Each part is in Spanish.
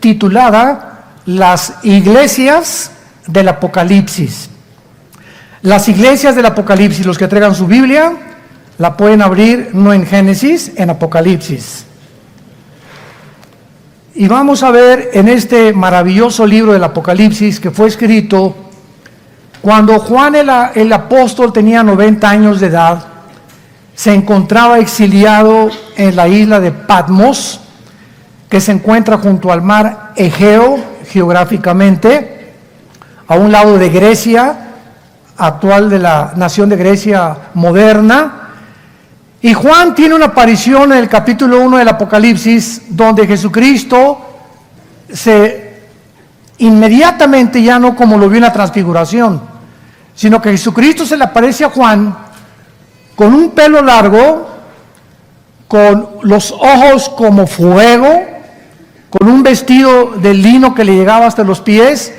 titulada Las iglesias del Apocalipsis. Las iglesias del Apocalipsis, los que traigan su Biblia, la pueden abrir no en Génesis, en Apocalipsis. Y vamos a ver en este maravilloso libro del Apocalipsis que fue escrito cuando Juan el apóstol tenía 90 años de edad, se encontraba exiliado en la isla de Patmos, que se encuentra junto al mar Egeo, geográficamente, a un lado de Grecia, actual de la nación de Grecia moderna. Y Juan tiene una aparición en el capítulo 1 del Apocalipsis, donde Jesucristo inmediatamente, ya no como lo vio en la transfiguración, sino que Jesucristo se le aparece a Juan con un pelo largo, con los ojos como fuego, con un vestido de lino que le llegaba hasta los pies.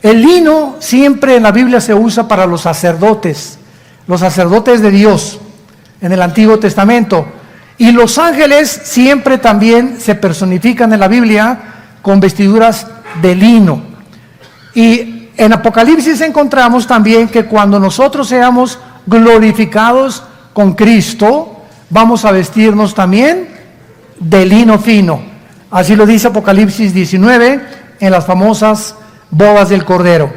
El lino siempre en la Biblia se usa para los sacerdotes de Dios en el Antiguo Testamento. Y los ángeles siempre también se personifican en la Biblia con vestiduras de lino. Y en Apocalipsis encontramos también que cuando nosotros seamos glorificados con Cristo, vamos a vestirnos también de lino fino. Así lo dice Apocalipsis 19 en las famosas bodas del Cordero.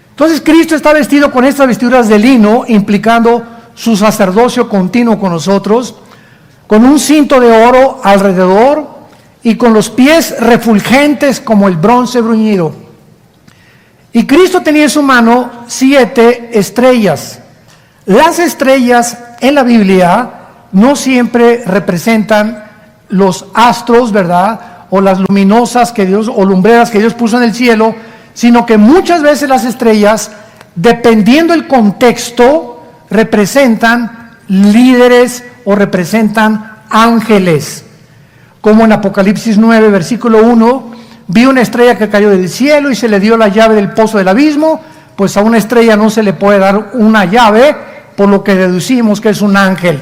Entonces Cristo está vestido con estas vestiduras de lino, implicando su sacerdocio continuo con nosotros, con un cinto de oro alrededor y con los pies refulgentes como el bronce bruñido. Y Cristo tenía en su mano 7 estrellas. Las estrellas en la Biblia no siempre representan los astros, ¿verdad?, o las luminosas que Dios, o lumbreras que Dios puso en el cielo, sino que muchas veces las estrellas, dependiendo del contexto, representan líderes o representan ángeles. Como en Apocalipsis 9, versículo 1, vi una estrella que cayó del cielo y se le dio la llave del pozo del abismo. Pues a una estrella no se le puede dar una llave, por lo que deducimos que es un ángel.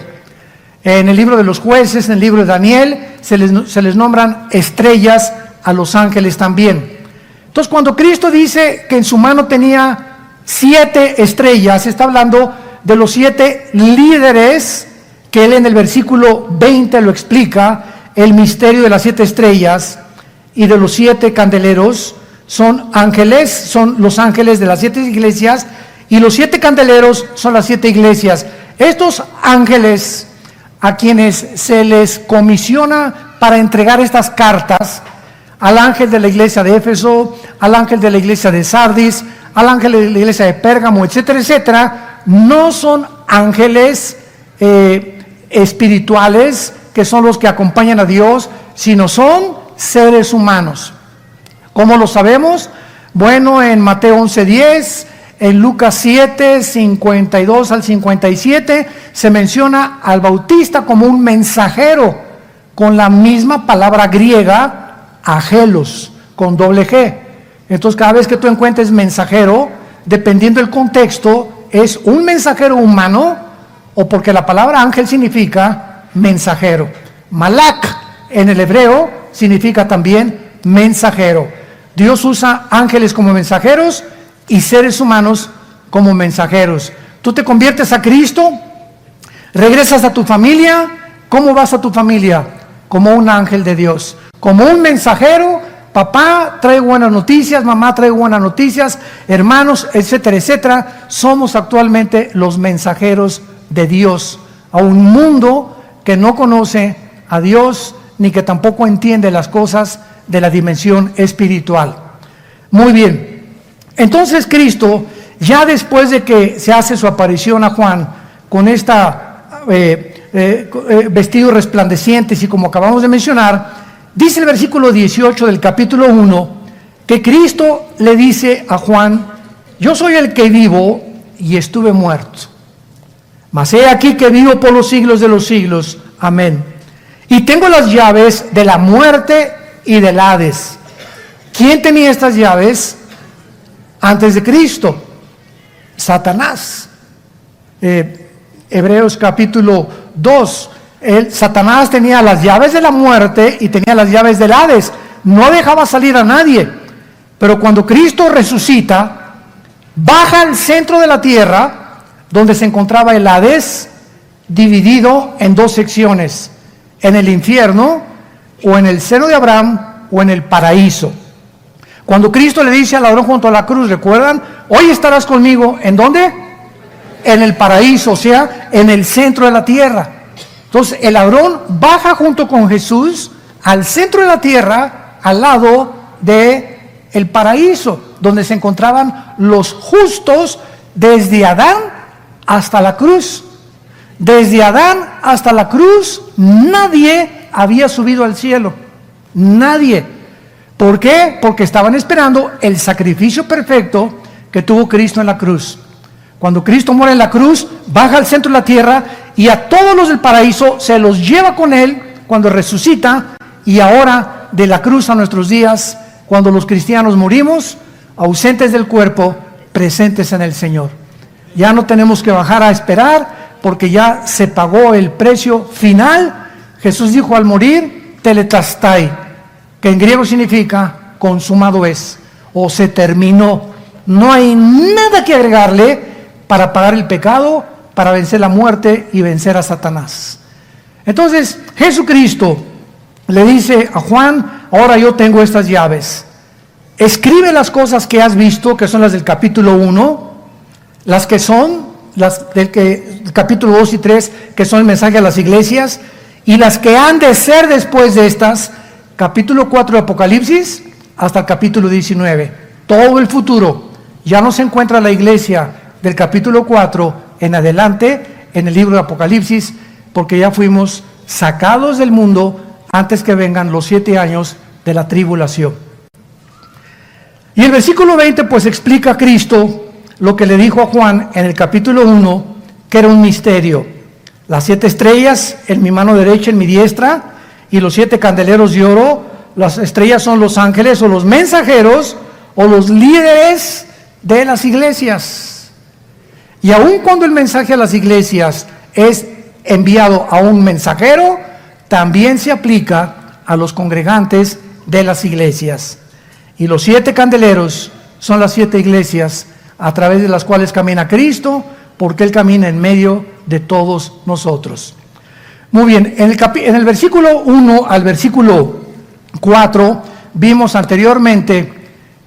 En el libro de los jueces, en el libro de Daniel, se les nombran estrellas a los ángeles también. Entonces, cuando Cristo dice que en su mano tenía 7 estrellas, está hablando de los 7 líderes, que él en el versículo 20 lo explica, el misterio de las 7 estrellas y de los 7 candeleros. Son ángeles, son los ángeles de las 7 iglesias, y los 7 candeleros son las 7 iglesias. Estos ángeles a quienes se les comisiona para entregar estas cartas, al ángel de la iglesia de Éfeso, al ángel de la iglesia de Sardis, al ángel de la iglesia de Pérgamo, etcétera, etcétera, no son ángeles espirituales que son los que acompañan a Dios, sino son seres humanos. ¿Cómo lo sabemos? Bueno, en Mateo 11:10, en Lucas 7, 52 al 57, se menciona al Bautista como un mensajero, con la misma palabra griega, agelos, con doble G. Entonces, cada vez que tú encuentres mensajero, dependiendo del contexto, es un mensajero humano, o porque la palabra ángel significa mensajero. Malak, en el hebreo, significa también mensajero. Dios usa ángeles como mensajeros y seres humanos como mensajeros. Tú te conviertes a Cristo, regresas a tu familia. ¿Cómo vas a tu familia? Como un ángel de Dios, como un mensajero. Papá, traigo buenas noticias, mamá, traigo buenas noticias, hermanos, etcétera, etcétera. Somos actualmente los mensajeros de Dios a un mundo que no conoce a Dios, ni que tampoco entiende las cosas de la dimensión espiritual. Muy bien. Entonces Cristo, ya después de que se hace su aparición a Juan con vestidos resplandecientes y como acabamos de mencionar, dice el versículo 18 del capítulo 1 que Cristo le dice a Juan: yo soy el que vivo y estuve muerto, mas he aquí que vivo por los siglos de los siglos. Amén. Y tengo las llaves de la muerte y del Hades. ¿Quién tenía estas llaves antes de Cristo? Satanás. Hebreos capítulo 2. Satanás tenía las llaves de la muerte y tenía las llaves del Hades. no dejaba salir a nadie. Pero cuando Cristo resucita, baja al centro de la tierra, donde se encontraba el Hades, dividido en dos secciones, en el infierno, o en el seno de Abraham, o en el paraíso. Cuando Cristo le dice al ladrón junto a la cruz, ¿recuerdan? Hoy estarás conmigo, ¿en dónde? En el paraíso, o sea, en el centro de la tierra. Entonces el ladrón baja junto con Jesús al centro de la tierra, al lado de el paraíso, donde se encontraban los justos desde Adán hasta la cruz. Desde Adán hasta la cruz, nadie había subido al cielo. Nadie. ¿Por qué? Porque estaban esperando el sacrificio perfecto que tuvo Cristo en la cruz. Cuando Cristo muere en la cruz, baja al centro de la tierra y a todos los del paraíso se los lleva con él cuando resucita. Y ahora, de la cruz a nuestros días, cuando los cristianos morimos, ausentes del cuerpo, presentes en el Señor. Ya no tenemos que bajar a esperar, porque ya se pagó el precio final. Jesús dijo al morir, tetelestai, que en griego significa consumado es, o se terminó. No hay nada que agregarle para pagar el pecado, para vencer la muerte y vencer a Satanás. Entonces Jesucristo le dice a Juan, ahora yo tengo estas llaves. Escribe las cosas que has visto, que son las del capítulo 1, las que son las del capítulo 2 y 3, que son el mensaje a las iglesias, y las que han de ser después de estas, capítulo 4 de Apocalipsis hasta el capítulo 19. Todo el futuro. Ya no se encuentra la iglesia del capítulo 4 en adelante en el libro de Apocalipsis, porque ya fuimos sacados del mundo antes que vengan los 7 años de la tribulación. Y el versículo 20 pues explica a Cristo lo que le dijo a Juan en el capítulo 1, que era un misterio. Las 7 estrellas en mi mano derecha, en mi diestra, y los 7 candeleros de oro. Las estrellas son los ángeles o los mensajeros o los líderes de las iglesias. Y aun cuando el mensaje a las iglesias es enviado a un mensajero, también se aplica a los congregantes de las iglesias. Y los 7 candeleros son las 7 iglesias a través de las cuales camina Cristo, porque Él camina en medio de todos nosotros. Muy bien, en el versículo 1 al versículo 4 vimos anteriormente,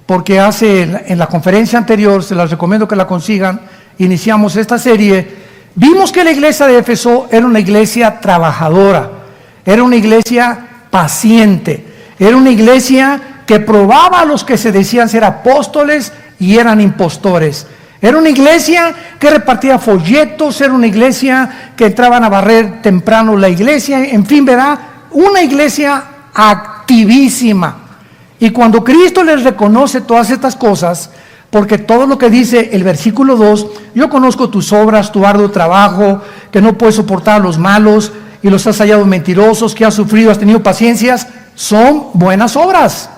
porque en la conferencia anterior, se las recomiendo que la consigan, iniciamos esta serie, vimos que la iglesia de Éfeso era una iglesia trabajadora, era una iglesia paciente, era una iglesia que probaba a los que se decían ser apóstoles y eran impostores. Era una iglesia que repartía folletos, era una iglesia que entraban a barrer temprano la iglesia, en fin, ¿verdad? Una iglesia activísima. Y cuando Cristo les reconoce todas estas cosas, porque todo lo que dice el versículo 2, yo conozco tus obras, tu arduo trabajo, que no puedes soportar a los malos y los has hallado mentirosos, que has sufrido, has tenido paciencias, son buenas obras.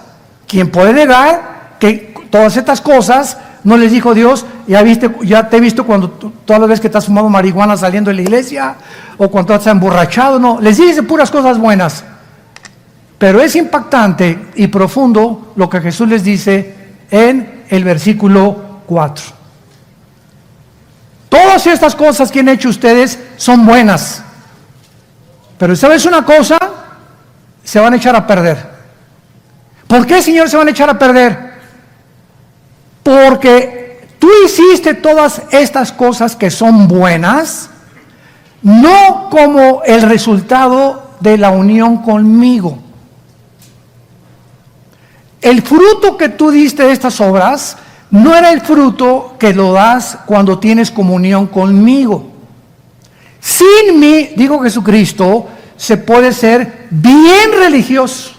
¿Quién puede negar que todas estas cosas no les dijo Dios? Ya te he visto cuando todas las veces que te has fumado marihuana saliendo de la iglesia, o cuando te has emborrachado. No, les dice puras cosas buenas. Pero es impactante y profundo lo que Jesús les dice en el versículo 4. Todas estas cosas que han hecho ustedes son buenas, pero ¿sabes una cosa? Se van a echar a perder. ¿Por qué, Señor, se van a echar a perder? Porque tú hiciste todas estas cosas que son buenas, no como el resultado de la unión conmigo. El fruto que tú diste de estas obras no era el fruto que lo das cuando tienes comunión conmigo. Sin mí, dijo Jesucristo, se puede ser bien religioso.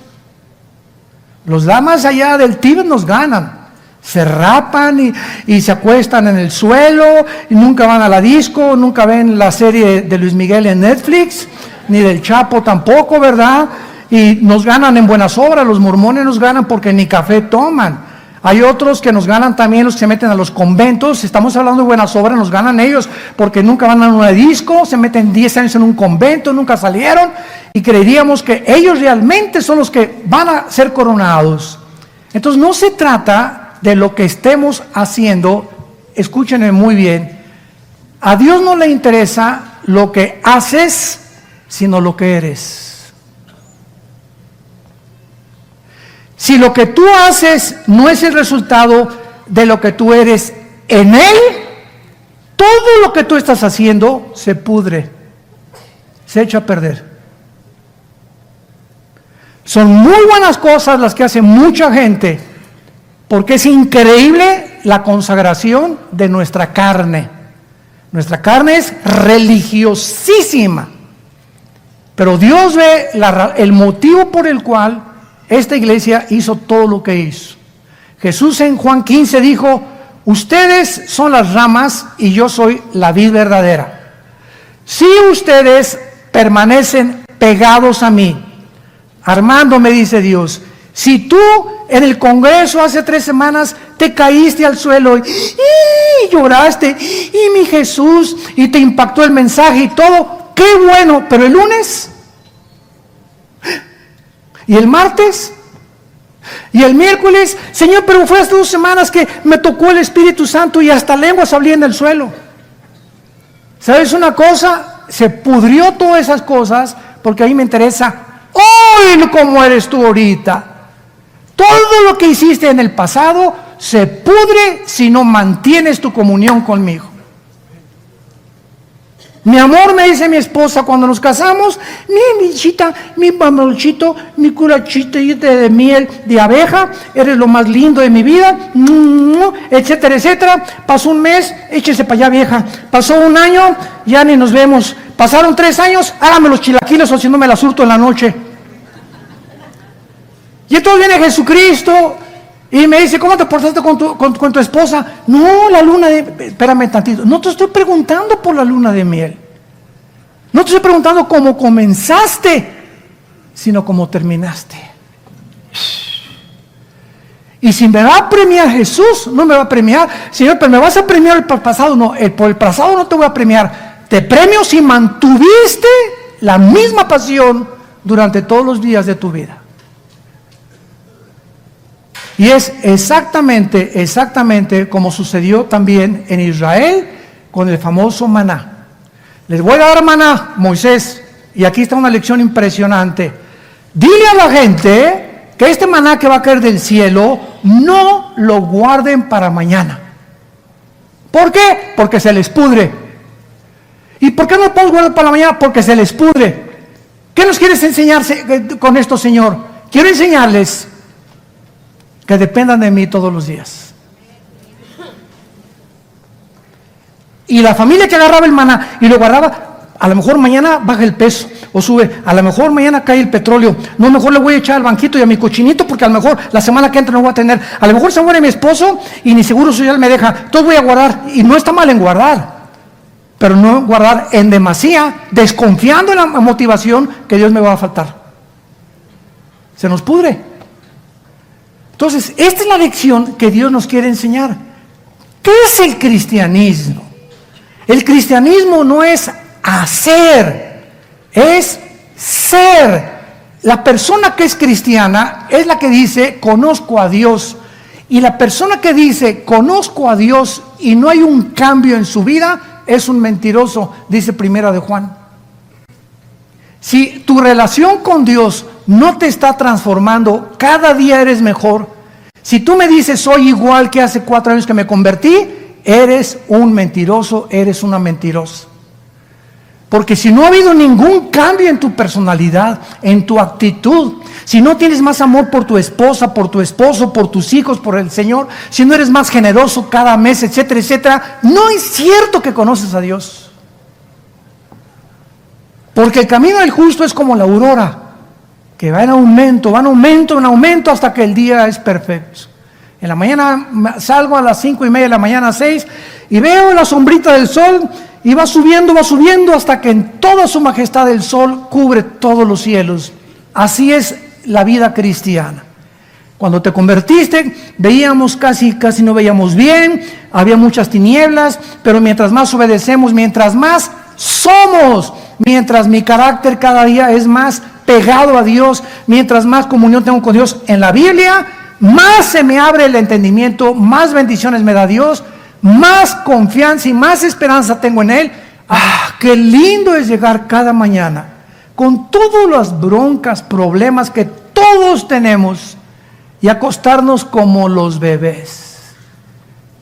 Los damas allá del Tíbet nos ganan. Se rapan y se acuestan en el suelo y nunca van a la disco, nunca ven la serie de Luis Miguel en Netflix, ni del Chapo tampoco, ¿verdad? Y nos ganan en buenas obras. Los mormones nos ganan porque ni café toman. Hay otros que nos ganan también, los que se meten a los conventos. Estamos hablando de buenas obras, nos ganan ellos porque nunca van a una disco, se meten 10 años en un convento, nunca salieron, y creeríamos que ellos realmente son los que van a ser coronados. Entonces no se trata de lo que estemos haciendo, escúchenme muy bien, a Dios no le interesa lo que haces, sino lo que eres. Si lo que tú haces no es el resultado de lo que tú eres en Él, todo lo que tú estás haciendo se pudre, se echa a perder. Son muy buenas cosas las que hace mucha gente, porque es increíble la consagración de nuestra carne. Nuestra carne es religiosísima, pero Dios ve el motivo por el cual esta iglesia hizo todo lo que hizo. Jesús en Juan 15 dijo: ustedes son las ramas y yo soy la vid verdadera. Si ustedes permanecen pegados a mí, Armando, me dice Dios, si tú en el congreso hace 3 semanas te caíste al suelo y lloraste, y mi Jesús, y te impactó el mensaje y todo, qué bueno, pero el lunes, y el martes, y el miércoles, Señor, pero fue hace 2 semanas que me tocó el Espíritu Santo y hasta lenguas hablé en el suelo. ¿Sabes una cosa? Se pudrió todas esas cosas porque a mí me interesa hoy cómo eres tú ahorita. Todo lo que hiciste en el pasado se pudre si no mantienes tu comunión conmigo. Mi amor, me dice mi esposa cuando nos casamos, mi bichita, mi pamelchito, mi curachita de miel de abeja, eres lo más lindo de mi vida, etcétera, etcétera. Pasó un mes, échese para allá, vieja. Pasó un año, ya ni nos vemos. Pasaron 3 años, hágame los chilaquiles o si no me la surto en la noche. Y entonces viene Jesucristo y me dice: ¿cómo te portaste con tu esposa? No, la luna de... Espérame tantito. No te estoy preguntando por la luna de miel. No te estoy preguntando cómo comenzaste, sino cómo terminaste. Y si me va a premiar Jesús, no me va a premiar. Señor, pero me vas a premiar por el pasado. No, por el pasado no te voy a premiar. Te premio si mantuviste la misma pasión durante todos los días de tu vida. Y es exactamente como sucedió también en Israel con el famoso maná. Les voy a dar maná, Moisés, y aquí está una lección impresionante. Dile a la gente que este maná que va a caer del cielo, no lo guarden para mañana. ¿Por qué? Porque se les pudre. ¿Y por qué no lo podemos guardar para mañana? Porque se les pudre. ¿Qué nos quieres enseñar con esto, Señor? Quiero enseñarles que dependan de mí todos los días. Y la familia que agarraba el maná y lo guardaba, a lo mejor mañana baja el peso o sube, a lo mejor mañana cae el petróleo, no, mejor le voy a echar al banquito y a mi cochinito porque a lo mejor la semana que entra no voy a tener, a lo mejor se muere mi esposo y ni seguro social me deja, entonces voy a guardar. Y no está mal en guardar, pero no guardar en demasía, desconfiando en la motivación que Dios me va a faltar. Se nos pudre. Entonces, esta es la lección que Dios nos quiere enseñar. ¿Qué es el cristianismo? El cristianismo no es hacer, es ser. La persona que es cristiana es la que dice: conozco a Dios. Y la persona que dice: conozco a Dios y no hay un cambio en su vida, es un mentiroso, dice Primera de Juan. Si tu relación con Dios no te está transformando, cada día eres mejor. Si tú me dices: soy igual que hace 4 años que me convertí, eres un mentiroso, eres una mentirosa. Porque si no ha habido ningún cambio en tu personalidad, en tu actitud, si no tienes más amor por tu esposa, por tu esposo, por tus hijos, por el Señor, si no eres más generoso cada mes, etcétera, etcétera, no es cierto que conoces a Dios. Porque el camino del justo es como la aurora, que va en aumento, va en aumento, en aumento, hasta que el día es perfecto. En la mañana salgo a las 5:30 de la mañana, 6, y veo la sombrita del sol, y va subiendo, hasta que en toda su majestad el sol cubre todos los cielos. Así es la vida cristiana. Cuando te convertiste, veíamos casi no veíamos bien, había muchas tinieblas, pero mientras más obedecemos, mientras más somos, mientras mi carácter cada día es más pegado a Dios, mientras más comunión tengo con Dios en la Biblia, más se me abre el entendimiento, más bendiciones me da Dios, más confianza y más esperanza tengo en Él. Qué lindo es llegar cada mañana con todas las broncas, problemas que todos tenemos y acostarnos como los bebés.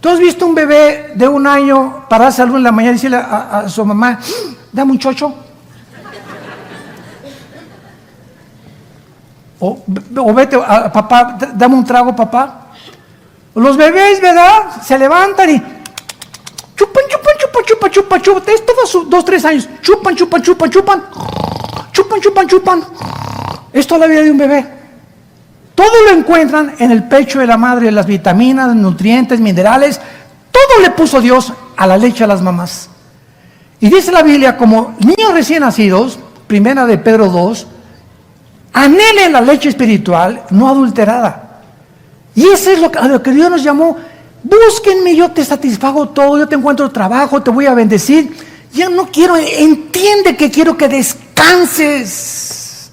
¿Tú has visto un bebé de 1 año pararse a la 1 de la mañana y decirle a su mamá, dame un chocho? O vete, papá, dame un trago, papá. Los bebés, ¿verdad? Se levantan y chupan. Es todos 2, 3 años. Chupan. Es toda la vida de un bebé. Todo lo encuentran en el pecho de la madre, las vitaminas, nutrientes, minerales. Todo le puso Dios a la leche a las mamás. Y dice la Biblia, como niños recién nacidos, 1 de Pedro 2, anhelen la leche espiritual no adulterada. Y eso es a lo que Dios nos llamó. Búsquenme, yo te satisfago todo, yo te encuentro trabajo, te voy a bendecir. Ya no quiero, entiende que quiero que descanses,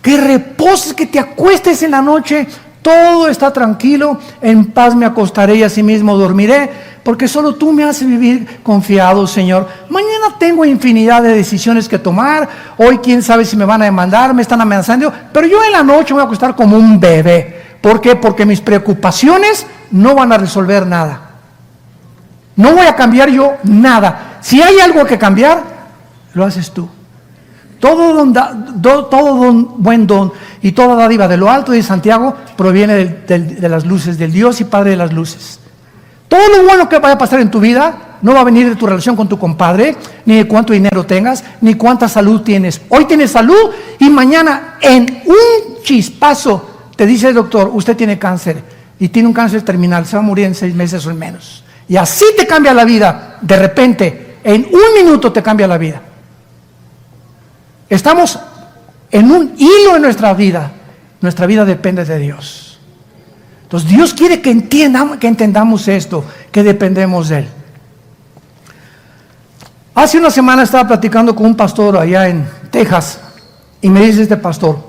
que reposes, que te acuestes en la noche. Todo está tranquilo, en paz me acostaré y asimismo dormiré, porque solo tú me haces vivir confiado, Señor. Mañana tengo infinidad de decisiones que tomar. Hoy quién sabe si me van a demandar, me están amenazando, pero yo en la noche me voy a acostar como un bebé. ¿Por qué? Porque mis preocupaciones no van a resolver nada. No voy a cambiar yo nada. Si hay algo que cambiar, lo haces tú. Todo buen don y toda dádiva de lo alto de Santiago proviene de las luces, del Dios y Padre de las luces. Todo lo bueno que vaya a pasar en tu vida no va a venir de tu relación con tu compadre, ni de cuánto dinero tengas, ni cuánta salud tienes. Hoy tienes salud y mañana en un chispazo te dice el doctor, usted tiene cáncer y tiene un cáncer terminal, se va a morir en 6 meses o en menos. Y así te cambia la vida, de repente, en 1 minuto te cambia la vida. Estamos en un hilo en nuestra vida depende de Dios. Entonces Dios quiere que entendamos esto, que dependemos de Él. Hace una semana estaba platicando con un pastor allá en Texas y me dice este pastor,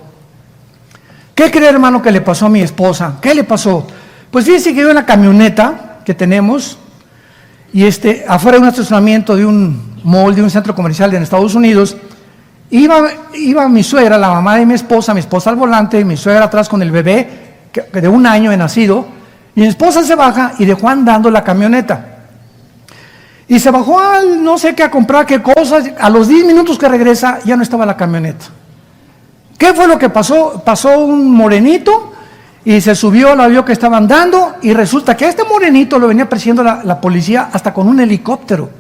¿qué cree, hermano, que le pasó a mi esposa? ¿Qué le pasó? Pues fíjense que yo en la camioneta que tenemos y afuera de un estacionamiento de un mall, de un centro comercial en Estados Unidos, iba mi suegra, la mamá de mi esposa al volante, mi suegra atrás con el bebé que de 1 año de nacido, y mi esposa se baja y dejó andando la camioneta. Y se bajó no sé qué a comprar qué cosas, a los 10 minutos que regresa ya no estaba la camioneta. ¿Qué fue lo que pasó? Pasó un morenito y se subió, la vio que estaba andando y resulta que a este morenito lo venía persiguiendo la policía hasta con un helicóptero.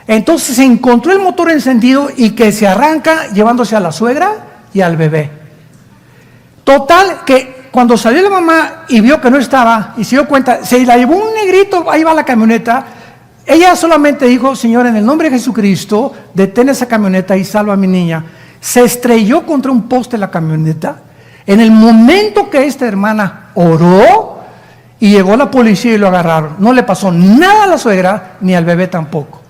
Entonces se encontró el motor encendido y que se arranca llevándose a la suegra y al bebé. Total que cuando salió la mamá y vio que no estaba y se dio cuenta, se la llevó un negrito, ahí va la camioneta. Ella solamente dijo, Señor, en el nombre de Jesucristo, detén esa camioneta y salva a mi niña. Se estrelló contra un poste la camioneta. En el momento que esta hermana oró y llegó la policía y lo agarraron, no le pasó nada a la suegra ni al bebé tampoco.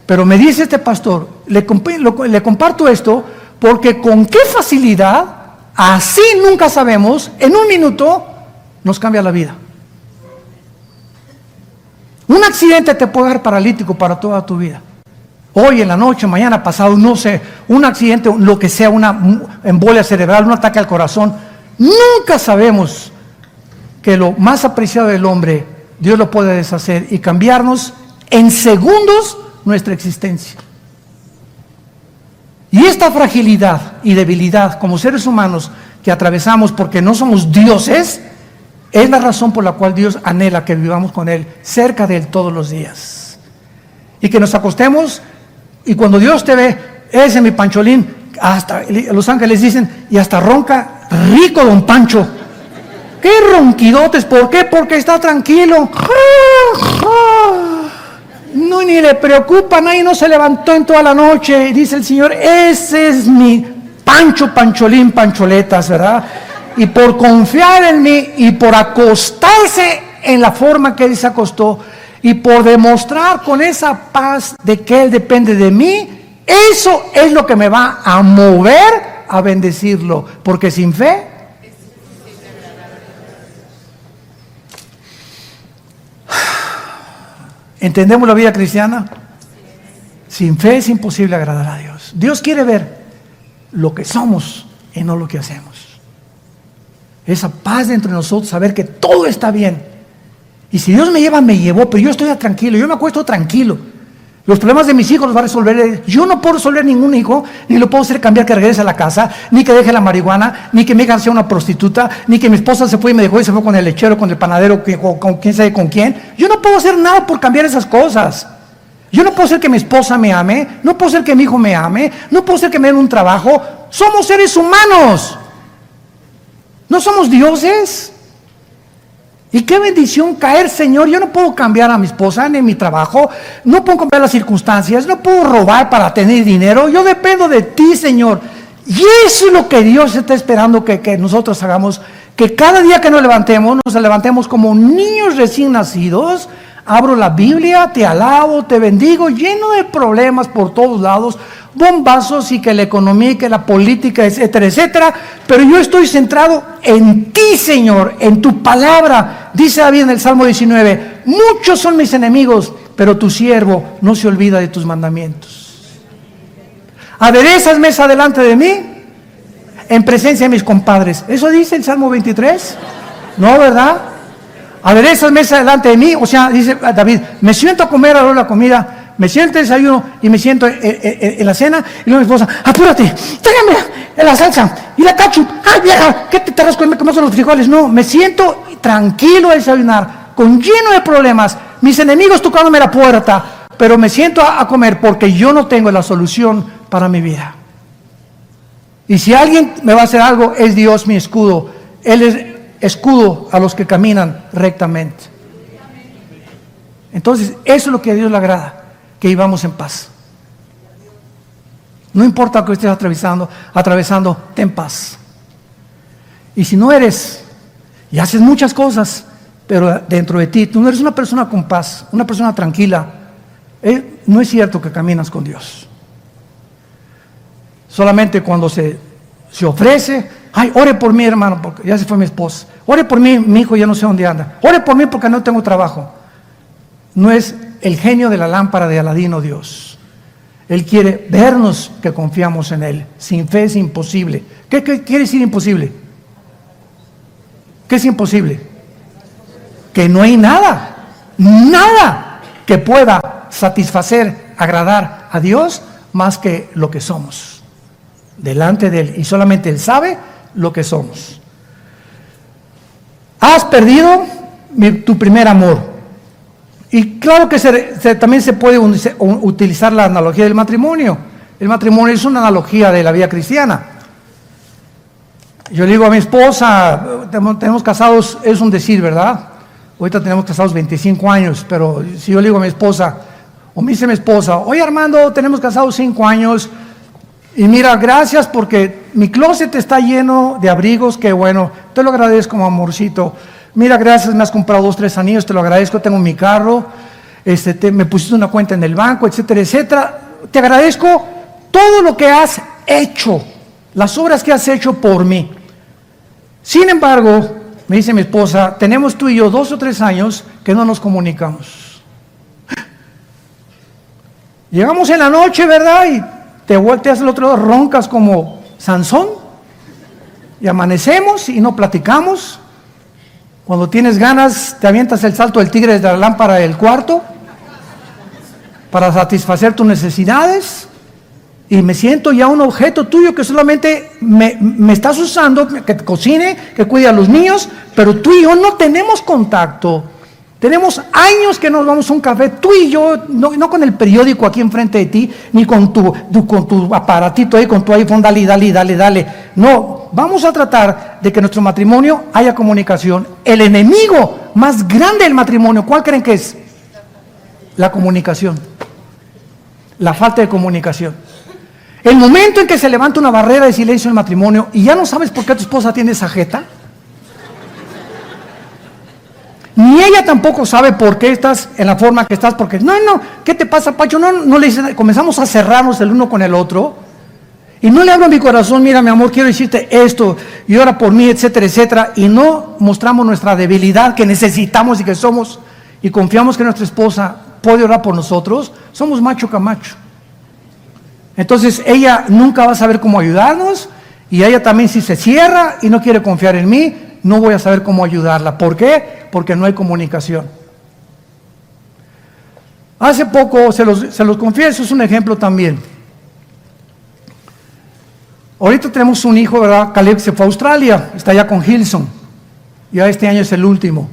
Pero me dice este pastor, le comparto esto porque con qué facilidad, así nunca sabemos, en 1 minuto nos cambia la vida. Un accidente te puede dejar paralítico para toda tu vida. Hoy en la noche, mañana pasado, no sé, un accidente, lo que sea, una embolia cerebral, un ataque al corazón. Nunca sabemos que lo más apreciado del hombre, Dios lo puede deshacer y cambiarnos en segundos nuestra existencia. Y esta fragilidad y debilidad como seres humanos que atravesamos porque no somos dioses, es la razón por la cual Dios anhela que vivamos con Él, cerca de Él todos los días. Y que nos acostemos y cuando Dios te ve, ese es mi Pancholín, hasta los ángeles dicen, y hasta ronca rico don Pancho. ¿Qué ronquidotes? ¿Por qué? Porque está tranquilo. No, ni le preocupa, nadie no se levantó en toda la noche. Dice el Señor, ese es mi Pancho, Pancholín, Pancholetas, ¿verdad? y por confiar en mí y por acostarse en la forma que Él se acostó y por demostrar con esa paz de que Él depende de mí, eso es lo que me va a mover a bendecirlo, porque sin fe ¿entendemos la vida cristiana? Sin fe es imposible agradar a Dios. Dios quiere ver lo que somos y no lo que hacemos. Esa paz dentro de nosotros, saber que todo está bien. Y si Dios me lleva, me llevó, pero yo estoy tranquilo, yo me acuesto tranquilo. Los problemas de mis hijos los va a resolver Él. Yo no puedo resolver ningún hijo, ni lo puedo hacer cambiar que regrese a la casa, ni que deje la marihuana, ni que mi hija sea una prostituta, ni que mi esposa se fue y me dejó y se fue con el lechero, con el panadero, con quién sabe con quién. Yo no puedo hacer nada por cambiar esas cosas. Yo no puedo hacer que mi esposa me ame, no puedo hacer que mi hijo me ame, no puedo hacer que me den un trabajo. Somos seres humanos. No somos dioses. Y qué bendición caer, Señor. Yo no puedo cambiar a mi esposa ni mi trabajo, no puedo cambiar las circunstancias, no puedo robar para tener dinero. Yo dependo de ti, Señor. Y eso es lo que Dios está esperando que nosotros hagamos, que cada día que nos levantemos como niños recién nacidos. Abro la Biblia, te alabo, te bendigo, lleno de problemas por todos lados, bombazos y que la economía y que la política, etcétera, etcétera. Pero yo estoy centrado en ti, Señor, en tu palabra. Dice David en el Salmo 19, muchos son mis enemigos, pero tu siervo no se olvida de tus mandamientos. Aderezas mesa delante de mí, en presencia de mis compadres. ¿Eso dice el Salmo 23? No, ¿verdad? Aderezas mesa delante de mí, o sea, dice David, me siento a comer a la comida, me siento en desayuno y me siento en la cena, y luego mi esposa, apúrate, tráigame la salsa y la ketchup. Ay, vieja, ¿qué te tardas con comer los frijoles? No, me siento tranquilo a desayunar, con lleno de problemas, mis enemigos tocándome la puerta, pero me siento a comer porque yo no tengo la solución para mi vida. Y si alguien me va a hacer algo, es Dios mi escudo. Él es escudo a los que caminan rectamente. Entonces, eso es lo que a Dios le agrada, que vivamos en paz. No importa lo que estés atravesando, ten paz. Y si no eres, y haces muchas cosas, pero dentro de ti, tú no eres una persona con paz, una persona tranquila, no es cierto que caminas con Dios. Solamente cuando se ofrece, ay, ore por mí, hermano, porque ya se fue mi esposa. Ore por mí, mi hijo ya no sé dónde anda. Ore por mí porque no tengo trabajo. No es el genio de la lámpara de Aladino Dios. Él quiere vernos que confiamos en Él. Sin fe es imposible. ¿Qué quiere decir imposible? ¿Qué es imposible? Que no hay nada que pueda satisfacer, agradar a Dios más que lo que somos delante de Él, y solamente Él sabe lo que somos. Has perdido tu primer amor. Y claro que también se puede utilizar la analogía del matrimonio. El matrimonio es una analogía de la vida cristiana. Yo le digo a mi esposa, tenemos casados, es un decir, ¿verdad? Ahorita tenemos casados 25 años, pero si yo le digo a mi esposa, o me dice mi esposa, oye Armando, tenemos casados 5 años, y mira, gracias porque mi closet está lleno de abrigos, qué bueno, te lo agradezco, amorcito. Mira, gracias, me has comprado 2, 3 anillos, te lo agradezco, tengo mi carro, me pusiste una cuenta en el banco, etcétera, etcétera. Te agradezco todo lo que has hecho, las obras que has hecho por mí. Sin embargo, me dice mi esposa, tenemos tú y yo 2 o 3 años que no nos comunicamos. Llegamos en la noche, ¿verdad? Y te volteas al otro lado, roncas como Sansón, y amanecemos y no platicamos. Cuando tienes ganas, te avientas el salto del tigre desde la lámpara del cuarto para satisfacer tus necesidades, y me siento ya un objeto tuyo que solamente me estás usando, que te cocine, que cuide a los niños, pero tú y yo no tenemos contacto. Tenemos años que nos vamos a un café, tú y yo, no con el periódico aquí enfrente de ti, ni con tu aparatito ahí, con tu iPhone, dale. No, vamos a tratar de que en nuestro matrimonio haya comunicación. El enemigo más grande del matrimonio, ¿cuál creen que es? La comunicación. La falta de comunicación. El momento en que se levanta una barrera de silencio en el matrimonio y ya no sabes por qué tu esposa tiene esa jeta, ni ella tampoco sabe por qué estás en la forma que estás, porque no, ¿qué te pasa, Pacho? No le dicen, comenzamos a cerrarnos el uno con el otro, y no le hablo a mi corazón, mira mi amor, quiero decirte esto, y ora por mí, etcétera, etcétera, y no mostramos nuestra debilidad que necesitamos y que somos, y confiamos que nuestra esposa puede orar por nosotros, somos macho camacho. Entonces ella nunca va a saber cómo ayudarnos, y ella también, si se cierra y no quiere confiar en mí, no voy a saber cómo ayudarla. ¿Por qué? Porque no hay comunicación. Hace poco, se los confieso, es un ejemplo también. Ahorita tenemos un hijo, ¿verdad? Caleb se fue a Australia, está allá con Hilson. Ya este año es el último.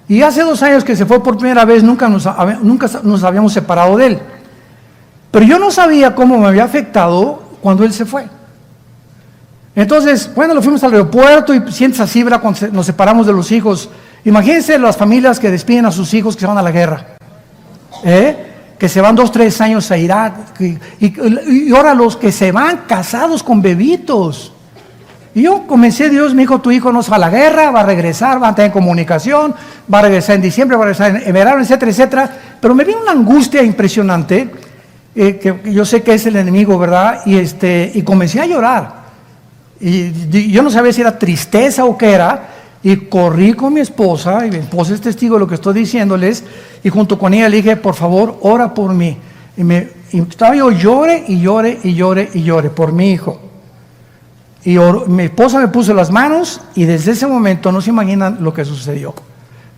Y hace 2 años que se fue por primera vez, nunca nos habíamos separado de él. Pero yo no sabía cómo me había afectado cuando él se fue. Entonces, bueno, lo fuimos al aeropuerto y sientes así, ¿verdad? Cuando nos separamos de los hijos. Imagínense las familias que despiden a sus hijos que se van a la guerra. Que se van 2, 3 años a Irak. Y ahora los que se van casados con bebitos. Y yo comencé, Dios me dijo, tu hijo no se va a la guerra, va a regresar, va a tener comunicación, va a regresar en diciembre, va a regresar en verano, etcétera, etcétera. Pero me vino una angustia impresionante, que yo sé que es el enemigo, ¿verdad? Y comencé a llorar. Y yo no sabía si era tristeza o qué era, y corrí con mi esposa, y mi esposa es testigo de lo que estoy diciéndoles, y junto con ella le dije, por favor, ora por mí. Y estaba yo llore por mi hijo. Y mi esposa me puso las manos, y desde ese momento no se imaginan lo que sucedió.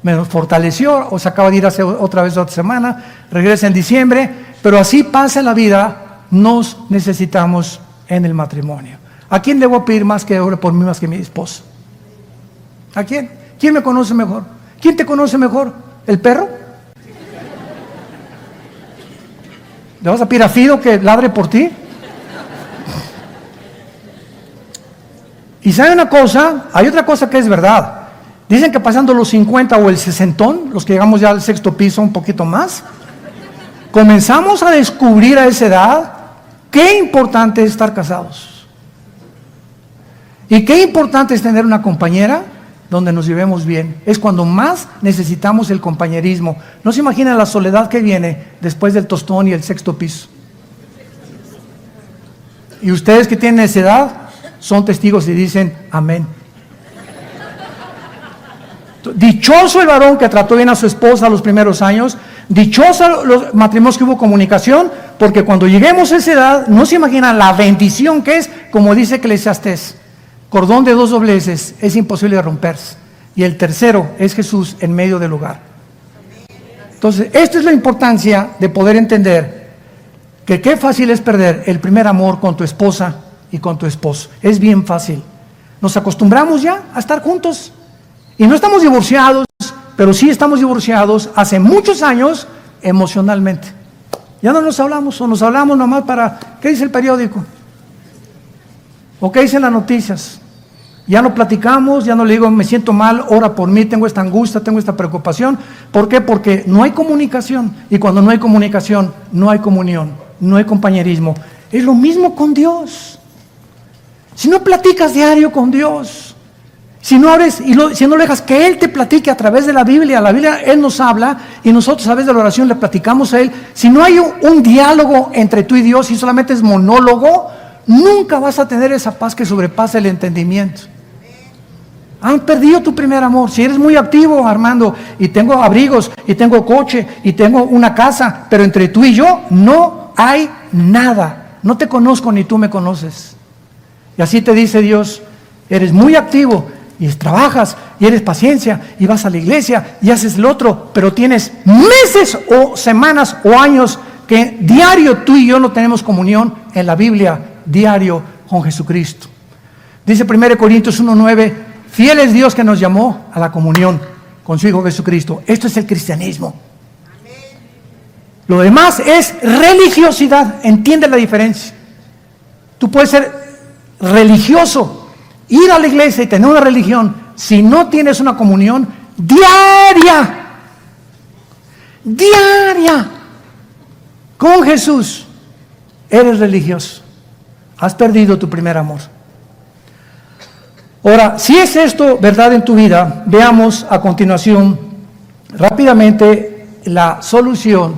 Me fortaleció, o se acaba de ir hace otra vez otra semana, regresa en diciembre, pero así pasa en la vida, nos necesitamos en el matrimonio. ¿A quién le voy a pedir más que ore por mí más que mi esposa? ¿A quién? ¿Quién me conoce mejor? ¿Quién te conoce mejor? ¿El perro? ¿Le vas a pedir a Fido que ladre por ti? Y ¿sabe una cosa? Hay otra cosa que es verdad. Dicen que pasando los 50 o el 60, los que llegamos ya al 6º piso, un poquito más, comenzamos a descubrir a esa edad qué importante es estar casados. Y qué importante es tener una compañera donde nos llevemos bien. Es cuando más necesitamos el compañerismo. No se imaginan la soledad que viene después del tostón y el 6º piso. Y ustedes que tienen esa edad son testigos y dicen amén. Dichoso el varón que trató bien a su esposa los primeros años. Dichoso los matrimonios que hubo comunicación, porque cuando lleguemos a esa edad no se imaginan la bendición que es, como dice Eclesiastés. Cordón de 2 dobleces es imposible de romperse. Y el tercero es Jesús en medio del hogar. Entonces, esta es la importancia de poder entender que qué fácil es perder el primer amor con tu esposa y con tu esposo. Es bien fácil. Nos acostumbramos ya a estar juntos. Y no estamos divorciados, pero sí estamos divorciados hace muchos años emocionalmente. Ya no nos hablamos, o nos hablamos nomás para, ¿qué dice el periódico? ¿O qué dicen las noticias? Ya no platicamos, ya no le digo, me siento mal, ora por mí, tengo esta angustia, tengo esta preocupación. ¿Por qué? Porque no hay comunicación. Y cuando no hay comunicación, no hay comunión, no hay compañerismo. Es lo mismo con Dios. Si no platicas diario con Dios, si no abres si no dejas que Él te platique a través de la Biblia Él nos habla y nosotros a través de la oración le platicamos a Él. Si no hay un diálogo entre tú y Dios y solamente es monólogo, nunca vas a tener esa paz que sobrepasa el entendimiento. Han perdido tu primer amor. Si eres muy activo, Armando, y tengo abrigos, y tengo coche, y tengo una casa, pero entre tú y yo no hay nada. No te conozco ni tú me conoces. Y así te dice Dios, eres muy activo, y trabajas, y eres paciencia, y vas a la iglesia, y haces lo otro, pero tienes meses o semanas o años que diario tú y yo no tenemos comunión en la Biblia, diario con Jesucristo. Dice 1 Corintios 1:9, fiel es Dios que nos llamó a la comunión con su Hijo Jesucristo. Esto es el cristianismo. Lo demás es religiosidad. Entiende la diferencia. Tú puedes ser religioso, ir a la iglesia y tener una religión, si no tienes una comunión diaria con Jesús, eres religioso. Has perdido tu primer amor. Ahora, si es esto verdad en tu vida, veamos a continuación rápidamente la solución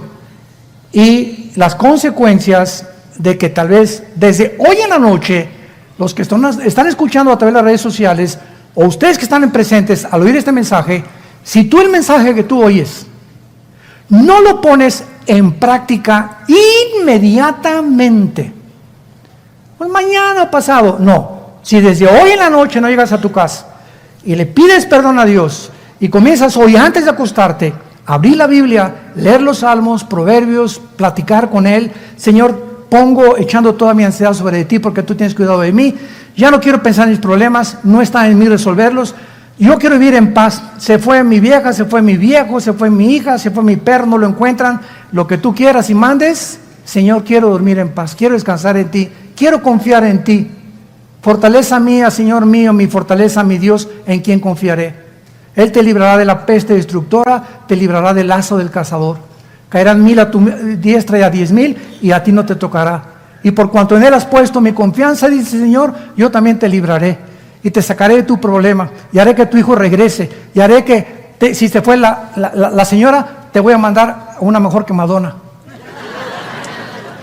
y las consecuencias de que tal vez desde hoy en la noche, los que están escuchando a través de las redes sociales, o ustedes que están presentes al oír este mensaje, si tú el mensaje que tú oyes no lo pones en práctica inmediatamente, pues mañana pasado, no. Si desde hoy en la noche no llegas a tu casa y le pides perdón a Dios y comienzas hoy antes de acostarte, abrir la Biblia, leer los salmos, proverbios, platicar con Él, Señor, pongo echando toda mi ansiedad sobre ti porque tú tienes cuidado de mí, ya no quiero pensar en mis problemas, no está en mí resolverlos, yo quiero vivir en paz. Se fue mi vieja, se fue mi viejo, se fue mi hija, se fue mi perro, no lo encuentran, lo que tú quieras y mandes, Señor, quiero dormir en paz, quiero descansar en ti, quiero confiar en ti. Fortaleza mía, Señor mío, mi fortaleza, mi Dios, en quien confiaré. Él te librará de la peste destructora, te librará del lazo del cazador. Caerán 1000 a tu diestra y a 10,000, y a ti no te tocará. Y por cuanto en Él has puesto mi confianza, dice el Señor, yo también te libraré. Y te sacaré de tu problema, y haré que tu hijo regrese, y haré que, si se fue la señora, te voy a mandar una mejor que Madonna.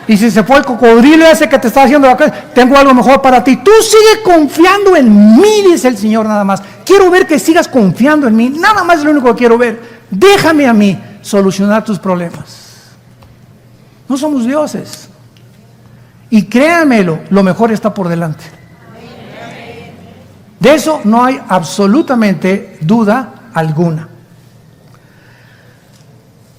Y si se fue el cocodrilo ese que te está haciendo la cosa, tengo algo mejor para ti. Tú sigue confiando en mí, dice el Señor nada más. Quiero ver que sigas confiando en mí, nada más es lo único que quiero ver. Déjame a mí solucionar tus problemas. No somos dioses. Y créanmelo, lo mejor está por delante. De eso no hay absolutamente duda alguna.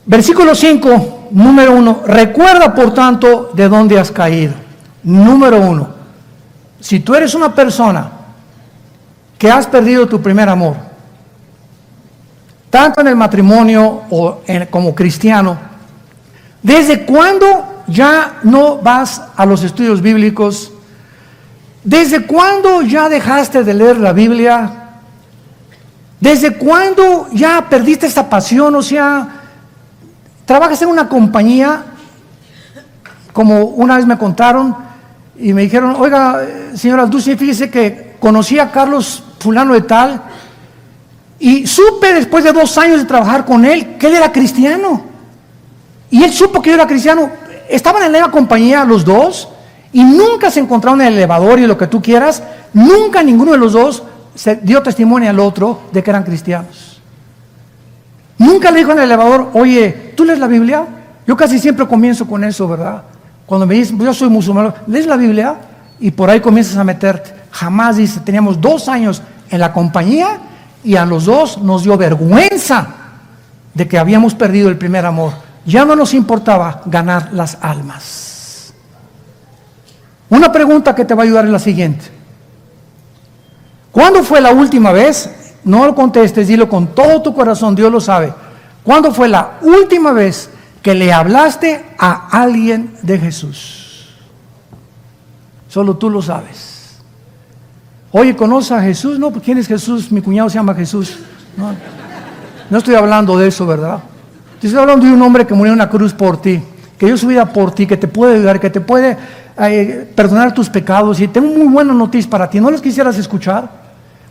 Versículo 5, número 1. Recuerda, por tanto, de dónde has caído. Número 1. Si tú eres una persona que has perdido tu primer amor, tanto en el matrimonio o como cristiano, ¿desde cuándo ya no vas a los estudios bíblicos? ¿Desde cuándo ya dejaste de leer la Biblia? ¿Desde cuándo ya perdiste esta pasión? O sea, trabajas en una compañía, como una vez me contaron, y me dijeron, oiga, señora Dulce, fíjese que conocí a Carlos fulano de tal, y supe después de 2 años de trabajar con él, que él era cristiano. Y él supo que yo era cristiano. Estaban en la misma compañía los dos, y nunca se encontraron en el elevador y lo que tú quieras, nunca ninguno de los dos se dio testimonio al otro de que eran cristianos. Nunca le dijo en el elevador, oye, ¿tú lees la Biblia? Yo casi siempre comienzo con eso, ¿verdad? Cuando me dicen, yo soy musulmán, ¿lees la Biblia? Y por ahí comienzas a meterte. Jamás, dice, teníamos 2 años en la compañía y a los dos nos dio vergüenza de que habíamos perdido el primer amor. Ya no nos importaba ganar las almas. Una pregunta que te va a ayudar es la siguiente. ¿Cuándo fue la última vez? No lo contestes, dilo con todo tu corazón, Dios lo sabe. ¿Cuándo fue la última vez que le hablaste a alguien de Jesús? Solo tú lo sabes. Oye, ¿conoces a Jesús? No, ¿quién es Jesús? Mi cuñado se llama Jesús. No estoy hablando de eso, ¿verdad? Estoy hablando de un hombre que murió en una cruz por ti, que dio su vida por ti, que te puede ayudar, que te puede perdonar tus pecados. Y tengo muy buenas noticias para ti. ¿No las quisieras escuchar?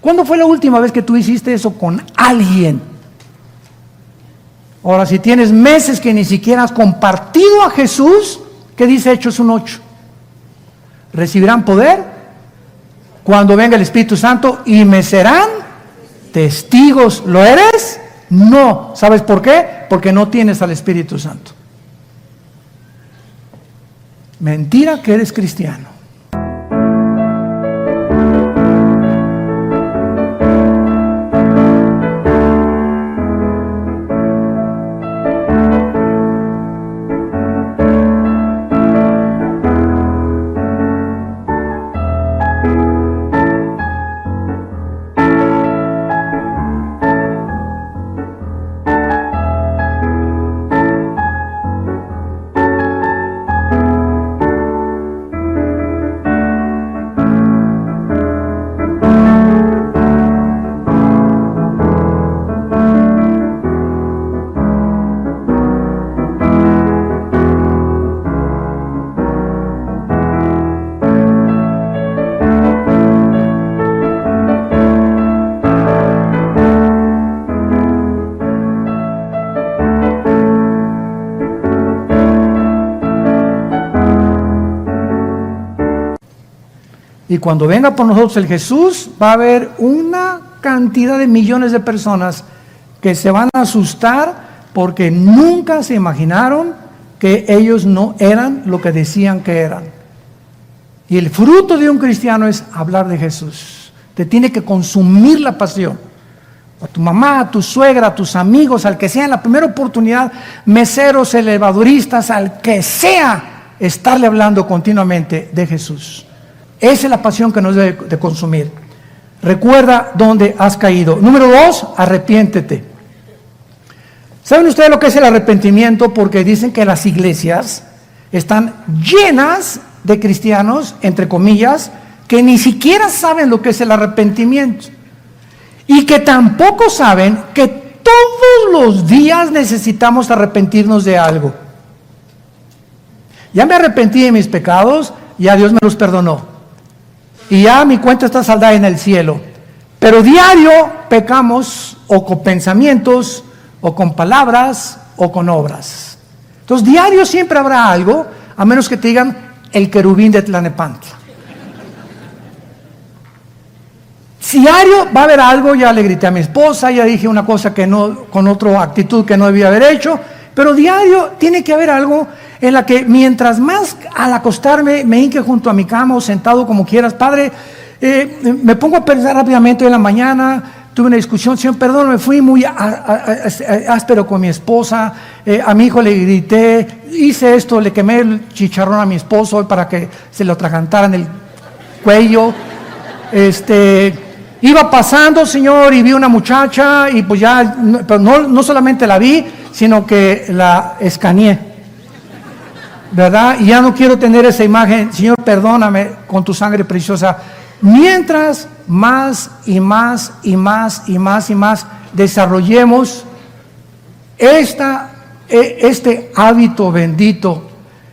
¿Cuándo fue la última vez que tú hiciste eso con alguien? Ahora, si tienes meses que ni siquiera has compartido a Jesús, ¿qué dice Hechos 1:8? Recibirán poder cuando venga el Espíritu Santo y me serán testigos. ¿Lo eres? No. ¿Sabes por qué? Porque no tienes al Espíritu Santo. Mentira que eres cristiano. Y cuando venga por nosotros el Jesús, va a haber una cantidad de millones de personas que se van a asustar porque nunca se imaginaron que ellos no eran lo que decían que eran. Y el fruto de un cristiano es hablar de Jesús. Te tiene que consumir la pasión. A tu mamá, a tu suegra, a tus amigos, al que sea en la primera oportunidad, meseros, elevadoristas, al que sea, estarle hablando continuamente de Jesús. Esa es la pasión que nos debe de consumir. Recuerda dónde has caído. Número 2, arrepiéntete. ¿Saben ustedes lo que es el arrepentimiento? Porque dicen que las iglesias están llenas de cristianos, entre comillas, que ni siquiera saben lo que es el arrepentimiento. Y que tampoco saben que todos los días necesitamos arrepentirnos de algo. Ya me arrepentí de mis pecados, ya Dios me los perdonó. Y ya mi cuenta está saldada en el cielo. Pero diario pecamos o con pensamientos, o con palabras, o con obras. Entonces diario siempre habrá algo, a menos que te digan el querubín de Tlalnepantla. Si diario va a haber algo, ya le grité a mi esposa, ya dije una cosa que no, con otra actitud que no debía haber hecho, pero diario tiene que haber algo en la que mientras más al acostarme me hinque junto a mi cama o sentado como quieras, Padre, me pongo a pensar rápidamente en la mañana, tuve una discusión, Señor, perdón, me fui muy áspero con mi esposa, a mi hijo le grité, hice esto, le quemé el chicharrón a mi esposo para que se lo atragantara en el cuello, iba pasando, Señor, y vi una muchacha y pues ya, pero no solamente la vi, sino que la escaneé, ¿verdad? Y ya no quiero tener esa imagen. Señor, perdóname con tu sangre preciosa. Mientras más y más y más y más y más desarrollemos este hábito bendito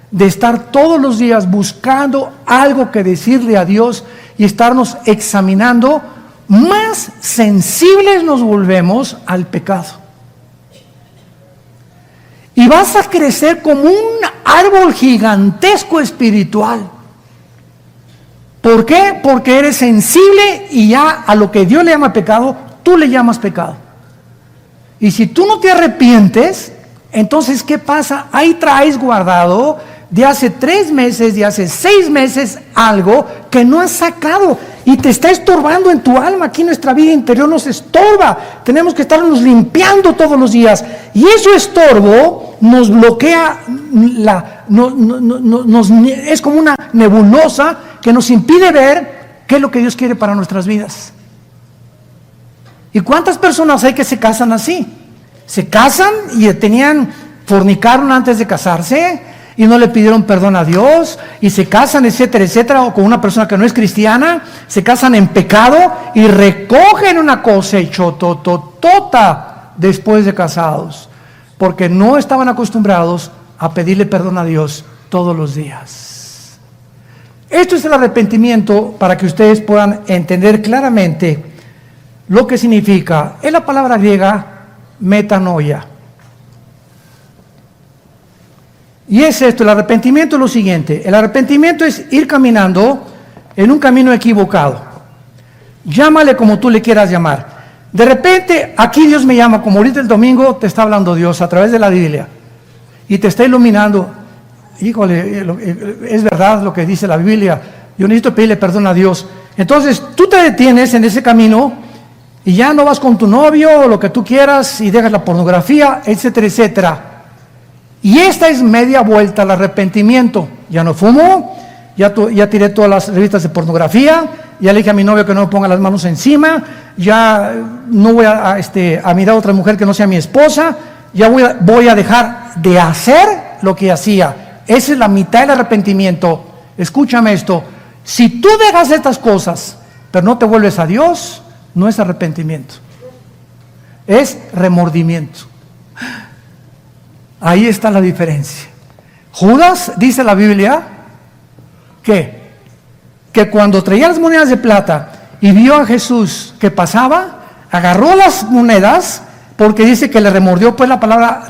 de estar todos los días buscando algo que decirle a Dios y estarnos examinando, más sensibles nos volvemos al pecado. Y vas a crecer como un árbol gigantesco espiritual. ¿Por qué? Porque eres sensible y ya a lo que Dios le llama pecado, tú le llamas pecado. Y si tú no te arrepientes, entonces ¿qué pasa? Ahí traes guardado de hace 3 meses, de hace 6 meses, algo que no has sacado y te está estorbando en tu alma. Aquí nuestra vida interior nos estorba. Tenemos que estarnos limpiando todos los días. Y ese estorbo nos bloquea, es como una nebulosa que nos impide ver qué es lo que Dios quiere para nuestras vidas. ¿Y cuántas personas hay que se casan así? Se casan y fornicaron antes de casarse y no le pidieron perdón a Dios y se casan, etcétera, etcétera, o con una persona que no es cristiana, se casan en pecado y recogen una cosechototota después de casados, porque no estaban acostumbrados a pedirle perdón a Dios todos los días. Esto es el arrepentimiento para que ustedes puedan entender claramente lo que significa. Es la palabra griega metanoia. Y es esto, el arrepentimiento es lo siguiente. El arrepentimiento es ir caminando en un camino equivocado. Llámale como tú le quieras llamar. De repente, aquí Dios me llama, como ahorita el domingo te está hablando Dios a través de la Biblia. Y te está iluminando. Híjole, es verdad lo que dice la Biblia. Yo necesito pedirle perdón a Dios. Entonces, tú te detienes en ese camino y ya no vas con tu novio o lo que tú quieras y dejas la pornografía, etcétera, etcétera. Y esta es media vuelta al arrepentimiento. Ya no fumo, ya tiré todas las revistas de pornografía, ya le dije a mi novio que no me ponga las manos encima, ya no voy a mirar a otra mujer que no sea mi esposa, ya voy a dejar de hacer lo que hacía. Esa es la mitad del arrepentimiento. Escúchame esto, si tú dejas estas cosas, pero no te vuelves a Dios, no es arrepentimiento, es remordimiento. Ahí está la diferencia. Judas, dice la Biblia, que cuando traía las monedas de plata y vio a Jesús que pasaba, agarró las monedas, porque dice que le remordió pues la palabra,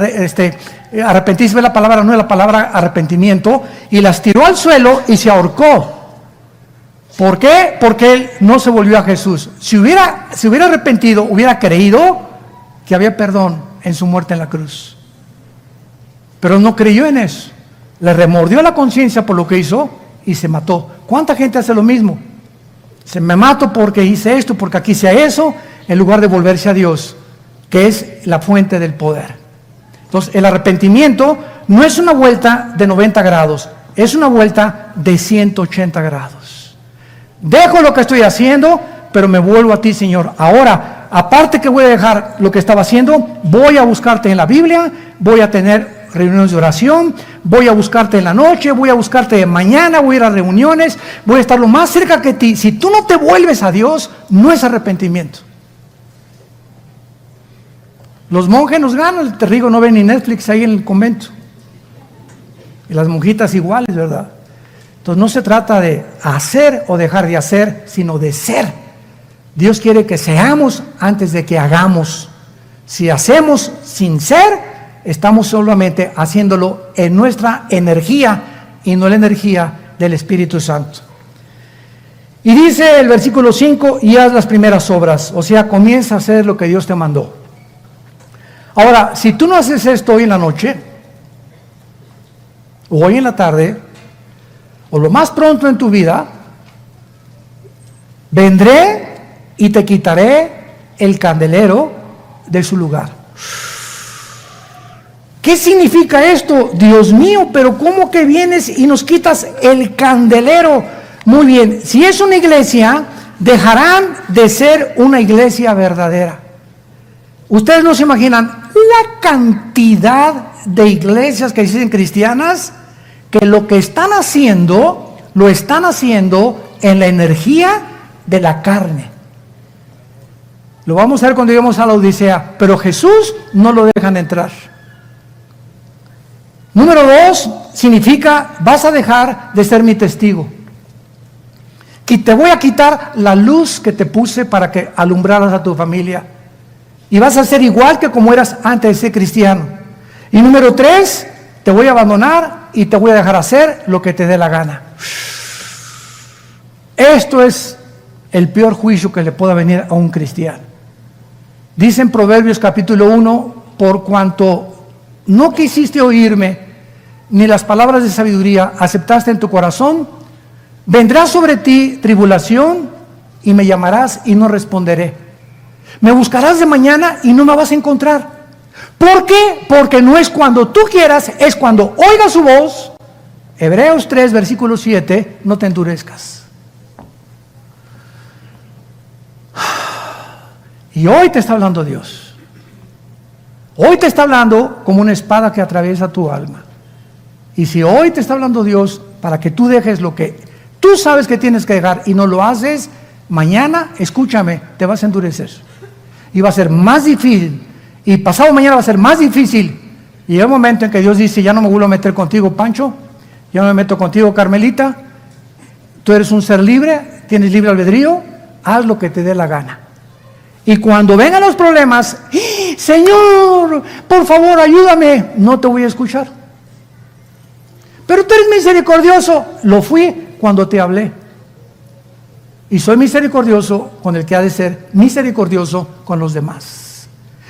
arrepentirse es la palabra, no es la palabra arrepentimiento, y las tiró al suelo y se ahorcó. ¿Por qué? Porque él no se volvió a Jesús. Si hubiera arrepentido, hubiera creído que había perdón en su muerte en la cruz. Pero no creyó en eso. Le remordió la conciencia por lo que hizo y se mató. ¿Cuánta gente hace lo mismo? Se me mato porque hice esto, porque aquí hice eso, en lugar de volverse a Dios, que es la fuente del poder. Entonces, el arrepentimiento no es una vuelta de 90 grados, es una vuelta de 180 grados. Dejo lo que estoy haciendo, pero me vuelvo a ti, Señor. Ahora, aparte que voy a dejar lo que estaba haciendo, voy a buscarte en la Biblia, voy a tener reuniones de oración, voy a buscarte en la noche, voy a buscarte de mañana, voy a ir a reuniones, voy a estar lo más cerca que ti. Si tú no te vuelves a Dios, no es arrepentimiento. Los monjes nos ganan, te digo, no ven ni Netflix ahí en el convento. Y las monjitas iguales, ¿verdad? Entonces no se trata de hacer o dejar de hacer, sino de ser. Dios quiere que seamos antes de que hagamos. Si hacemos sin ser, estamos solamente haciéndolo en nuestra energía y no la energía del Espíritu Santo. Y dice el versículo 5, y haz las primeras obras, o sea, comienza a hacer lo que Dios te mandó. Ahora, si tú no haces esto hoy en la noche, o hoy en la tarde, o lo más pronto en tu vida, vendré y te quitaré el candelero de su lugar. ¿Qué significa esto? Dios mío, pero ¿cómo que vienes y nos quitas el candelero? Muy bien, si es una iglesia, dejarán de ser una iglesia verdadera. Ustedes no se imaginan la cantidad de iglesias que dicen cristianas, que lo que están haciendo, lo están haciendo en la energía de la carne. Lo vamos a ver cuando lleguemos a la Odisea, pero Jesús no lo dejan entrar. Número 2, significa, vas a dejar de ser mi testigo. Que te voy a quitar la luz que te puse para que alumbraras a tu familia. Y vas a ser igual que como eras antes de ser cristiano. Y número 3, te voy a abandonar y te voy a dejar hacer lo que te dé la gana. Esto es el peor juicio que le pueda venir a un cristiano. Dice en Proverbios capítulo 1, por cuanto no quisiste oírme, ni las palabras de sabiduría aceptaste en tu corazón, vendrá sobre ti tribulación y me llamarás y no responderé. Me buscarás de mañana y no me vas a encontrar. ¿Por qué? Porque no es cuando tú quieras, es cuando oigas su voz. Hebreos 3, versículo 7, no te endurezcas. Y hoy te está hablando Dios. Hoy te está hablando como una espada que atraviesa tu alma. Y si hoy te está hablando Dios para que tú dejes lo que tú sabes que tienes que dejar y no lo haces, mañana, escúchame, te vas a endurecer. Y va a ser más difícil. Y pasado mañana va a ser más difícil. Y llega un momento en que Dios dice, ya no me vuelvo a meter contigo, Pancho. Ya no me meto contigo, Carmelita. Tú eres un ser libre, tienes libre albedrío. Haz lo que te dé la gana. Y cuando vengan los problemas, Señor, por favor, ayúdame. No te voy a escuchar. Pero tú eres misericordioso. Lo fui cuando te hablé. Y soy misericordioso con el que ha de ser misericordioso con los demás.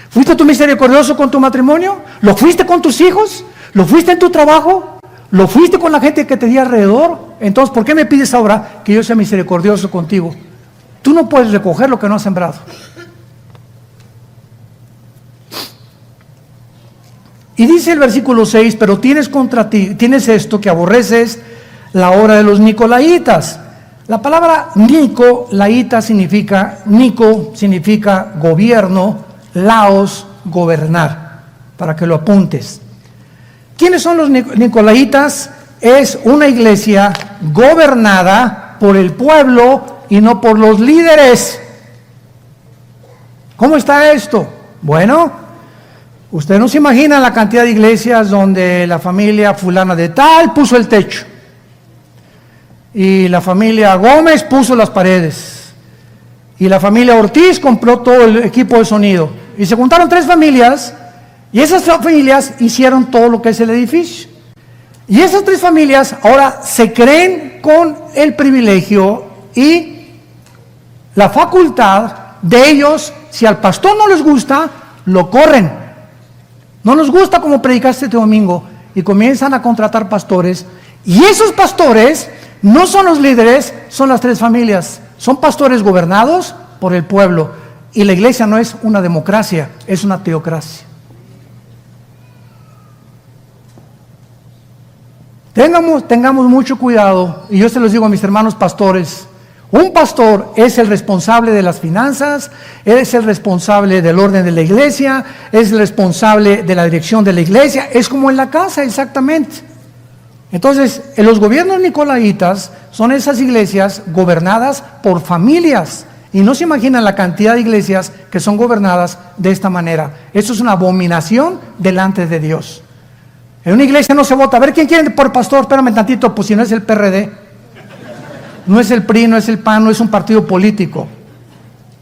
¿Fuiste tú misericordioso con tu matrimonio? ¿Lo fuiste con tus hijos? ¿Lo fuiste en tu trabajo? ¿Lo fuiste con la gente que te di alrededor? Entonces, ¿por qué me pides ahora que yo sea misericordioso contigo? Tú no puedes recoger lo que no has sembrado. Y dice el versículo 6, pero tienes contra ti, tienes esto, que aborreces la obra de los nicolaitas. La palabra nicolaita significa gobierno, laos, gobernar, para que lo apuntes. ¿Quiénes son los nicolaitas? Es una iglesia gobernada por el pueblo y no por los líderes. ¿Cómo está esto? Bueno, usted no se imagina la cantidad de iglesias donde la familia fulana de tal puso el techo y la familia Gómez puso las paredes y la familia Ortiz compró todo el equipo de sonido y se juntaron 3 familias y esas familias hicieron todo lo que es el edificio y esas 3 familias ahora se creen con el privilegio y la facultad de ellos, si al pastor no les gusta, lo corren. No nos gusta como predicaste este domingo, y comienzan a contratar pastores, y esos pastores no son los líderes, son las tres familias. Son pastores gobernados por el pueblo, y la iglesia no es una democracia, es una teocracia. Tengamos mucho cuidado, y yo se los digo a mis hermanos pastores. Un pastor es el responsable de las finanzas, es el responsable del orden de la iglesia, es el responsable de la dirección de la iglesia, es como en la casa exactamente. Entonces, en los gobiernos nicolaitas son esas iglesias gobernadas por familias, y no se imaginan la cantidad de iglesias que son gobernadas de esta manera. Eso es una abominación delante de Dios. En una iglesia no se vota. A ver, ¿quién quiere por pastor? Espérame tantito, pues si no es el PRD. No es el PRI, no es el PAN, no es un partido político.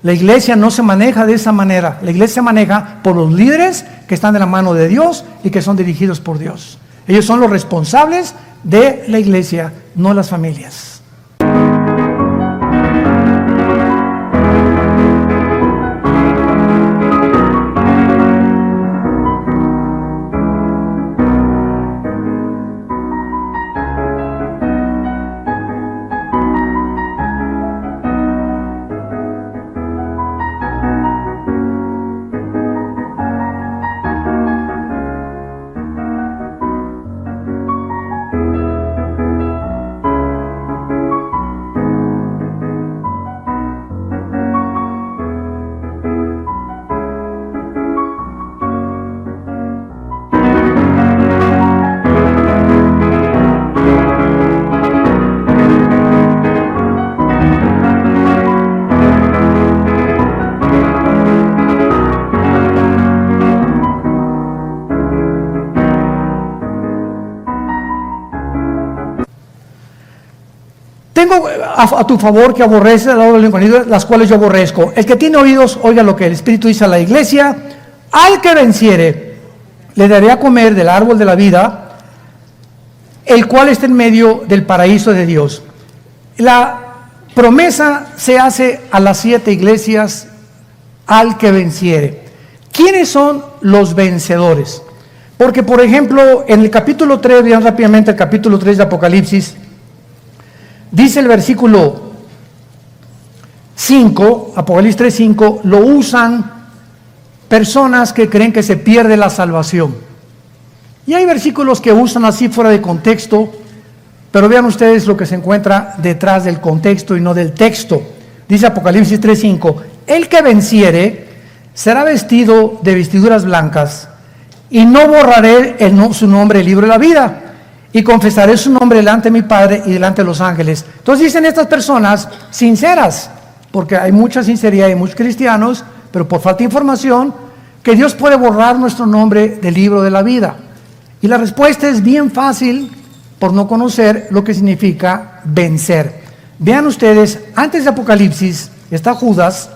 La iglesia no se maneja de esa manera. La iglesia se maneja por los líderes que están de la mano de Dios y que son dirigidos por Dios. Ellos son los responsables de la iglesia, no las familias. Tengo a tu favor que aborrece al lado del inconveniente, las cuales yo aborrezco. El que tiene oídos, oiga lo que el Espíritu dice a la iglesia. Al que venciere, le daré a comer del árbol de la vida, el cual está en medio del paraíso de Dios. La promesa se hace a las 7 iglesias, al que venciere. ¿Quiénes son los vencedores? Porque, por ejemplo, en el capítulo 3, vean rápidamente el capítulo 3 de Apocalipsis, dice el versículo 5, Apocalipsis 3:5, lo usan personas que creen que se pierde la salvación. Y hay versículos que usan así fuera de contexto, pero vean ustedes lo que se encuentra detrás del contexto y no del texto. Dice Apocalipsis 3:5, el que venciere será vestido de vestiduras blancas, y no borraré su nombre del libro de la vida, y confesaré su nombre delante de mi Padre y delante de los ángeles. Entonces dicen estas personas sinceras, porque hay mucha sinceridad y muchos cristianos, pero por falta de información, que Dios puede borrar nuestro nombre del libro de la vida. Y la respuesta es bien fácil, por no conocer lo que significa vencer. Vean ustedes, antes de Apocalipsis está Judas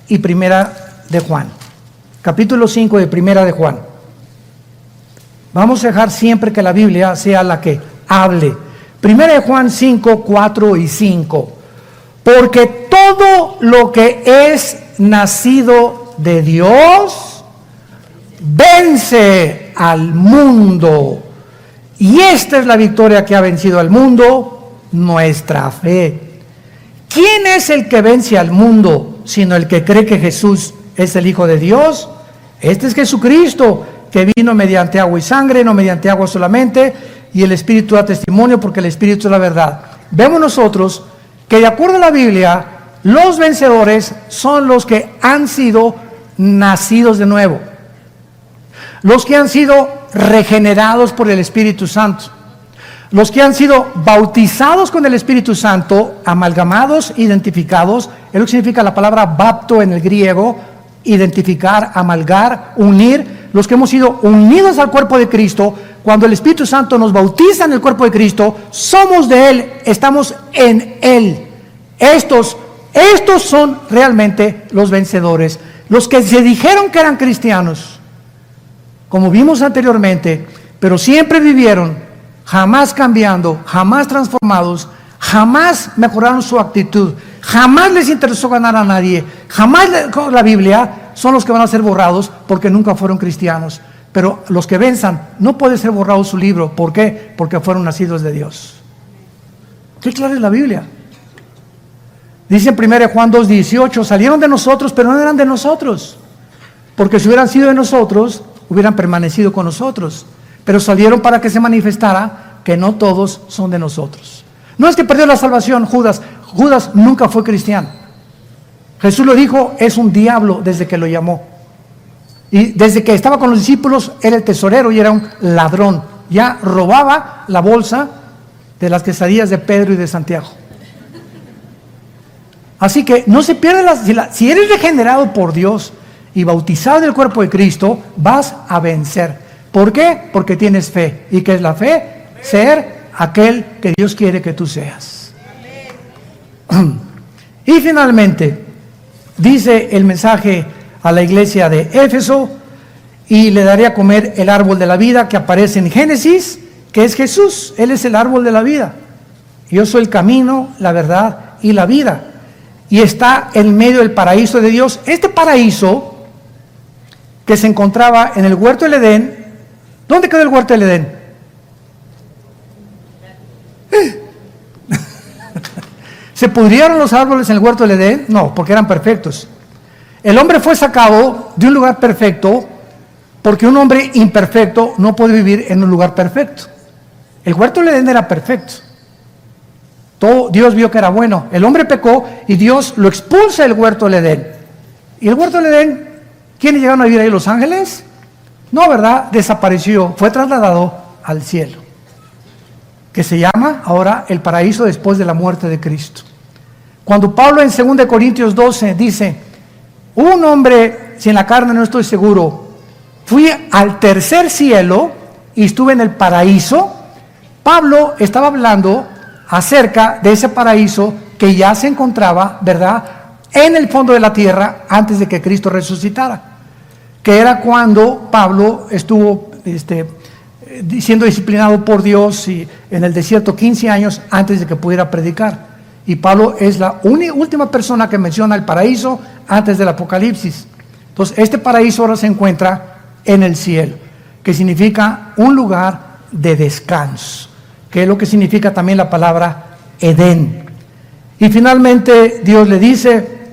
y Primera de Juan, capítulo 5 de Primera de Juan. Vamos a dejar siempre que la Biblia sea la que hable. Primera de Juan 5, 4 y 5. Porque todo lo que es nacido de Dios vence al mundo. Y esta es la victoria que ha vencido al mundo, nuestra fe. ¿Quién es el que vence al mundo, sino el que cree que Jesús es el Hijo de Dios? Este es Jesucristo, que vino mediante agua y sangre, no mediante agua solamente, y el Espíritu da testimonio, porque el Espíritu es la verdad. Vemos nosotros que, de acuerdo a la Biblia, los vencedores son los que han sido nacidos de nuevo, los que han sido regenerados por el Espíritu Santo, los que han sido bautizados con el Espíritu Santo, amalgamados, identificados. Es lo que significa la palabra bapto en el griego: identificar, amalgar, unir. Los que hemos sido unidos al cuerpo de Cristo, cuando el Espíritu Santo nos bautiza en el cuerpo de Cristo, somos de Él, estamos en Él. Estos son realmente los vencedores, los que se dijeron que eran cristianos, como vimos anteriormente, pero siempre vivieron, jamás cambiando, jamás transformados, jamás mejoraron su actitud, jamás les interesó ganar a nadie, jamás con la Biblia, son los que van a ser borrados porque nunca fueron cristianos. Pero los que venzan, no puede ser borrado su libro. ¿Por qué? Porque fueron nacidos de Dios. Qué clara es la Biblia. Dice en 1 Juan 2:18, salieron de nosotros, pero no eran de nosotros. Porque si hubieran sido de nosotros, hubieran permanecido con nosotros. Pero salieron para que se manifestara que no todos son de nosotros. No es que perdió la salvación Judas. Judas nunca fue cristiano. Jesús lo dijo, es un diablo desde que lo llamó. Y desde que estaba con los discípulos, era el tesorero y era un ladrón. Ya robaba la bolsa de las quesadillas de Pedro y de Santiago. Así que no se pierde si eres regenerado por Dios y bautizado en el cuerpo de Cristo, vas a vencer. ¿Por qué? Porque tienes fe. ¿Y qué es la fe? Ser aquel que Dios quiere que tú seas. Y finalmente, dice el mensaje a la iglesia de Éfeso, y le daré a comer el árbol de la vida que aparece en Génesis, que es Jesús. Él es el árbol de la vida. Yo soy el camino, la verdad y la vida. Y está en medio del paraíso de Dios. Este paraíso que se encontraba en el huerto del Edén. ¿Dónde quedó el huerto del Edén? ¿Se pudrieron los árboles en el huerto del Edén? No, porque eran perfectos. El hombre fue sacado de un lugar perfecto porque un hombre imperfecto no puede vivir en un lugar perfecto. El huerto del Edén era perfecto. Todo Dios vio que era bueno. El hombre pecó y Dios lo expulsa del huerto del Edén. ¿Y el huerto del Edén? ¿Quiénes llegaron a vivir ahí? ¿Los ángeles? No, ¿verdad? Desapareció, fue trasladado al cielo, que se llama ahora el paraíso después de la muerte de Cristo. Cuando Pablo en 2 Corintios 12 dice, un hombre, si en la carne no estoy seguro, fui al tercer cielo y estuve en el paraíso, Pablo estaba hablando acerca de ese paraíso que ya se encontraba, ¿verdad?, en el fondo de la tierra antes de que Cristo resucitara, que era cuando Pablo estuvo siendo disciplinado por Dios y en el desierto 15 años antes de que pudiera predicar. Y Pablo es la última persona que menciona el paraíso antes del Apocalipsis. Entonces, este paraíso ahora se encuentra en el cielo, que significa un lugar de descanso, que es lo que significa también la palabra Edén. Y finalmente Dios le dice,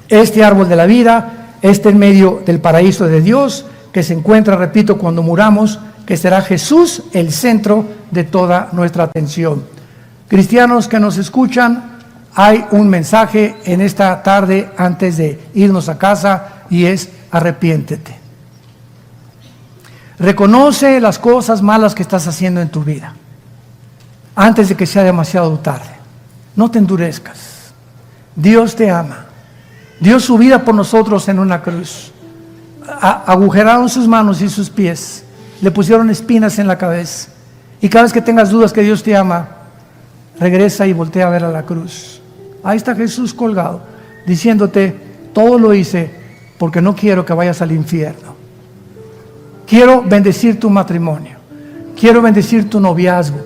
este árbol de la vida, en medio del paraíso de Dios, que se encuentra, repito, cuando muramos, que será Jesús el centro de toda nuestra atención. Cristianos que nos escuchan, hay un mensaje en esta tarde antes de irnos a casa y es arrepiéntete. Reconoce las cosas malas que estás haciendo en tu vida antes de que sea demasiado tarde. No te endurezcas. Dios te ama. Dio su vida por nosotros en una cruz. Agujeraron sus manos y sus pies. Le pusieron espinas en la cabeza. Y cada vez que tengas dudas que Dios te ama, regresa y voltea a ver a la cruz. Ahí está Jesús colgado, diciéndote, todo lo hice porque no quiero que vayas al infierno. Quiero bendecir tu matrimonio. Quiero bendecir tu noviazgo.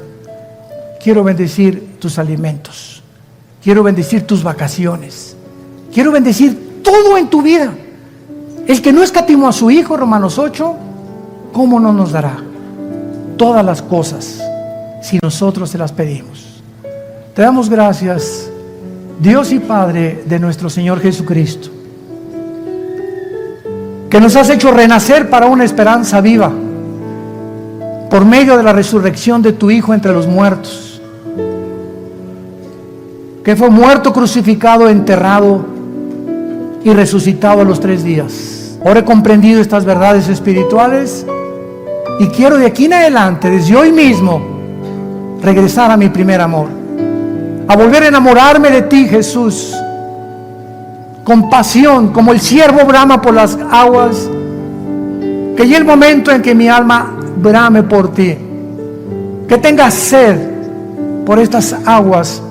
Quiero bendecir tus alimentos. Quiero bendecir tus vacaciones. Quiero bendecir todo en tu vida. El que no escatimó a su Hijo, Romanos 8, ¿cómo no nos dará todas las cosas si nosotros se las pedimos? Te damos gracias, Dios y Padre de nuestro Señor Jesucristo, que nos has hecho renacer para una esperanza viva por medio de la resurrección de tu Hijo entre los muertos, que fue muerto, crucificado, enterrado y resucitado a los 3 días. Ahora he comprendido estas verdades espirituales y quiero de aquí en adelante, desde hoy mismo, regresar a mi primer amor, a volver a enamorarme de ti, Jesús, con pasión, como el ciervo brama por las aguas, que llegue el momento en que mi alma brame por ti, que tenga sed por estas aguas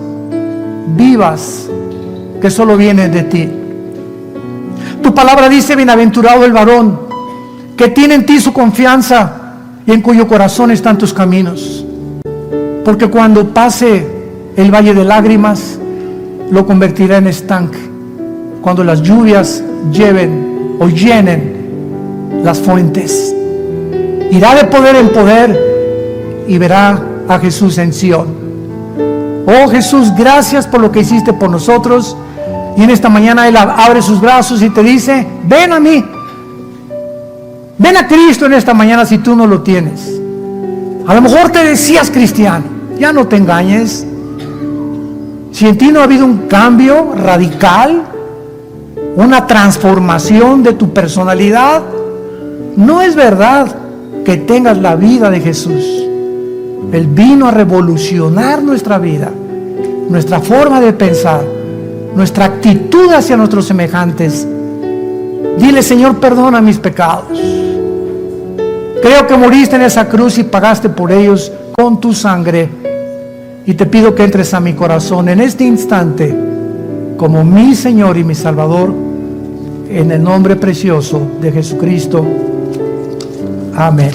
vivas que solo vienen de ti. Tu palabra dice, bienaventurado el varón que tiene en ti su confianza y en cuyo corazón están tus caminos, porque cuando pase el valle de lágrimas, lo convertirá en estanque cuando las lluvias lleven o llenen las fuentes. Irá de poder en poder y verá a Jesús en Sión. Oh Jesús, gracias por lo que hiciste por nosotros. Y en esta mañana Él abre sus brazos y te dice: ven a mí. Ven a Cristo en esta mañana si tú no lo tienes. A lo mejor te decías cristiano, ya no te engañes. Si en ti no ha habido un cambio radical, una transformación de tu personalidad, no es verdad que tengas la vida de Jesús. Él vino a revolucionar nuestra vida, nuestra forma de pensar, nuestra actitud hacia nuestros semejantes. Dile: Señor, perdona mis pecados. Creo que moriste en esa cruz y pagaste por ellos con tu sangre. Y te pido que entres a mi corazón en este instante como mi Señor y mi Salvador, en el nombre precioso de Jesucristo. Amén.